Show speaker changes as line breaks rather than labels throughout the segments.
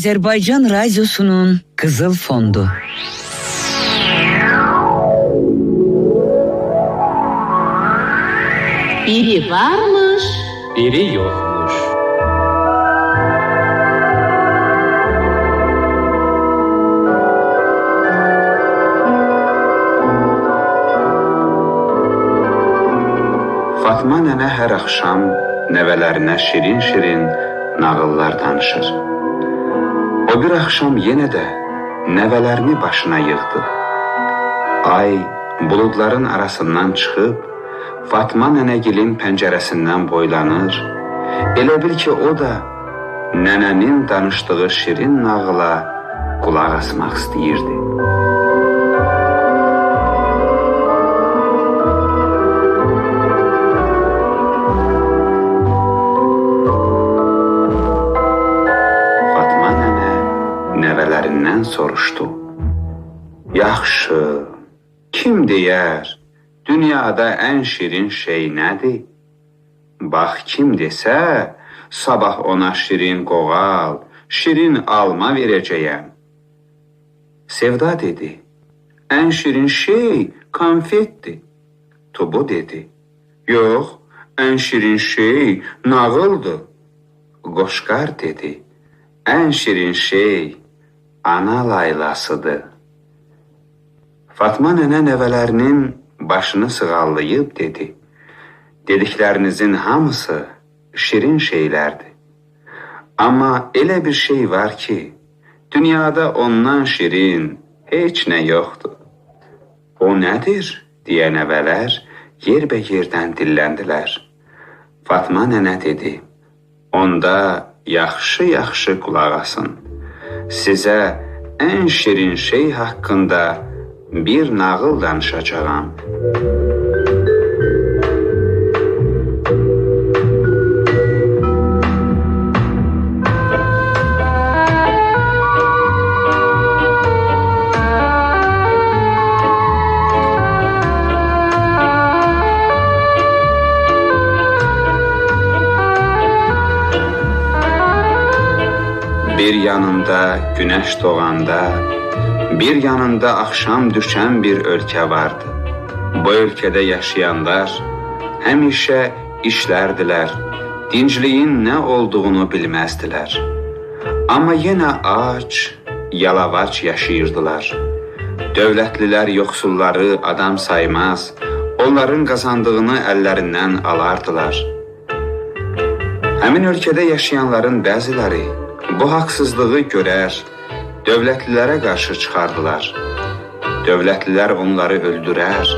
Azerbaycan Radyosu'nun Kızıl Fondu.
Biri varmış,
biri yokmuş.
Fatma nənə hər axşam nəvələrinə şirin-şirin nağıllar danışır. O bir axşam yenə də nəvələrini başına yığdı. Ay buludların arasından çıxıb Fatma nənəgilin pəncərəsindən boylanır. Elə bil ki, o da nənənin danışdığı şirin nağıla qulaq asmaq istəyirdi. Fatma nənə nəvələrindən soruşdu. Yaxşı, kim deyər? Dünyada ən şirin şey nədir? Bax, kim desə, sabah ona şirin qoğal, şirin alma verəcəyəm. Sevda dedi, ən şirin şey konfetdir. Tubu dedi, yox, ən şirin şey nağıldır. Qoşqar dedi, ən şirin şey ana laylasıdır. Fatma nənə nəvələrinin başını sığallayıb dedi, dediklərinizin hamısı şirin şeylərdir. Amma elə bir şey var ki, dünyada ondan şirin heç nə yoxdur. O nədir? Deyə nəvələr yerbəyerdən dilləndilər. Fatma nənə dedi, onda yaxşı-yaxşı qulaq asın. Sizə ən şirin şey haqqında bir nağıl danışacağam. Bir yanında güneş doğanda, bir yanında axşam düşən bir ölkə vardı. Bu ölkədə yaşayanlar həmişə işlərdilər, dincliyin nə olduğunu bilməzdilər. Amma yenə aç, yalavac yaşayırdılar. Dövlətlilər yoxsulları adam saymaz, onların qazandığını əllərindən alardılar. Həmin ölkədə yaşayanların bəziləri bu haqsızlığı görər, dövlətlilərə qarşı çıxardılar. Dövlətlilər onları öldürər,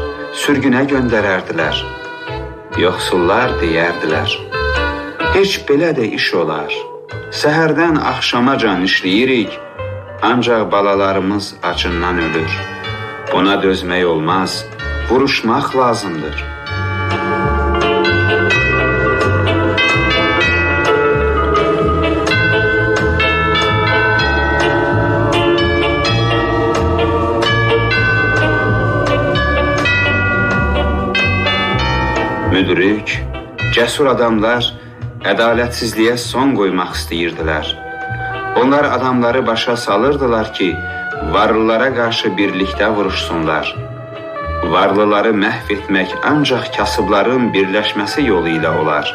sürgünə göndərərdilər. Yoxsullar deyərdilər, heç belə də iş olar. Səhərdən axşamacan işləyirik, ancaq balalarımız acından ölür. Buna dözmək olmaz, vuruşmaq lazımdır. Müdrik, cəsur adamlar ədalətsizliyə son qoymaq istəyirdilər. Onlar adamları başa salırdılar ki, varlılara qarşı birlikdə vuruşsunlar. Varlıları məhv etmək ancaq kasıbların birləşməsi yolu ilə olar.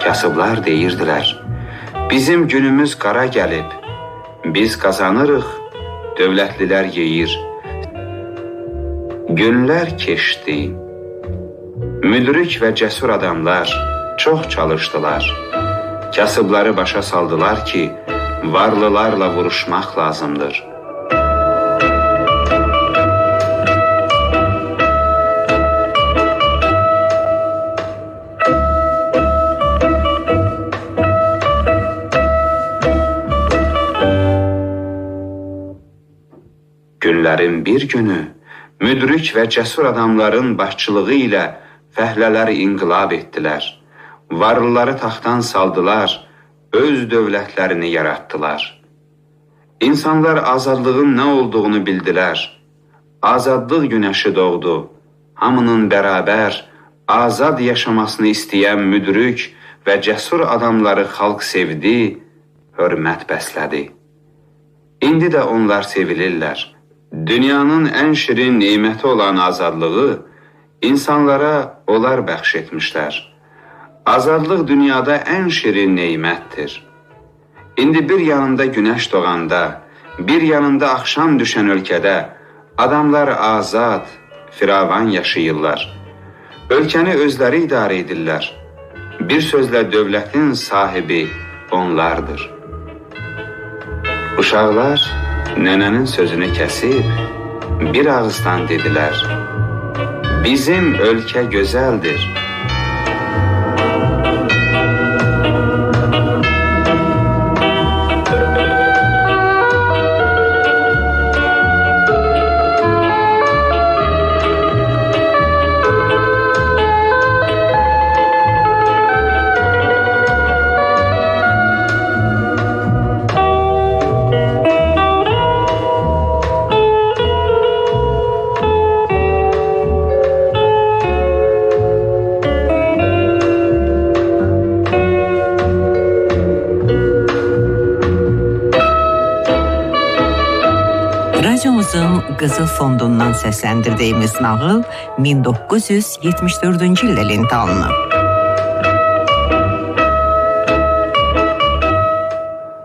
Kasıblar deyirdilər, bizim günümüz qara gəlib, biz qazanırıq, dövlətlilər yeyir. Günlər keçdi. Müdrik və cəsur adamlar çox çalışdılar. Kasıbları başa saldılar ki, varlılarla vuruşmaq lazımdır. Günlərin bir günü müdrik və cəsur adamların başçılığı ilə fəhlələr inqilab etdilər. Varlıları taxtdan saldılar, öz dövlətlərini yaratdılar. İnsanlar azadlığın nə olduğunu bildilər. Azadlıq günəşi doğdu. Hamının bərabər, azad yaşamasını istəyən müdrik və cəsur adamları xalq sevdi hörmət bəslədi. İndi də onlar sevilirlər. Dünyanın ən şirin neməti olan azadlığı insanlara onlar bəxş etmişlər. Azadlıq dünyada ən şirin neymətdir. İndi bir yanında günəş doğanda, bir yanında axşam düşən ölkədə adamlar azad, firavan yaşayırlar. Ölkəni özləri idarə edirlər. Bir sözlə dövlətin sahibi onlardır. Uşaqlar nənənin sözünü kəsib bir ağızdan dedilər: "Bizim ölkə gözəldir."
Radiomuzun Qızıl Fondundan səsləndirdiyimiz nağıl 1974-cü il ilində alınıb.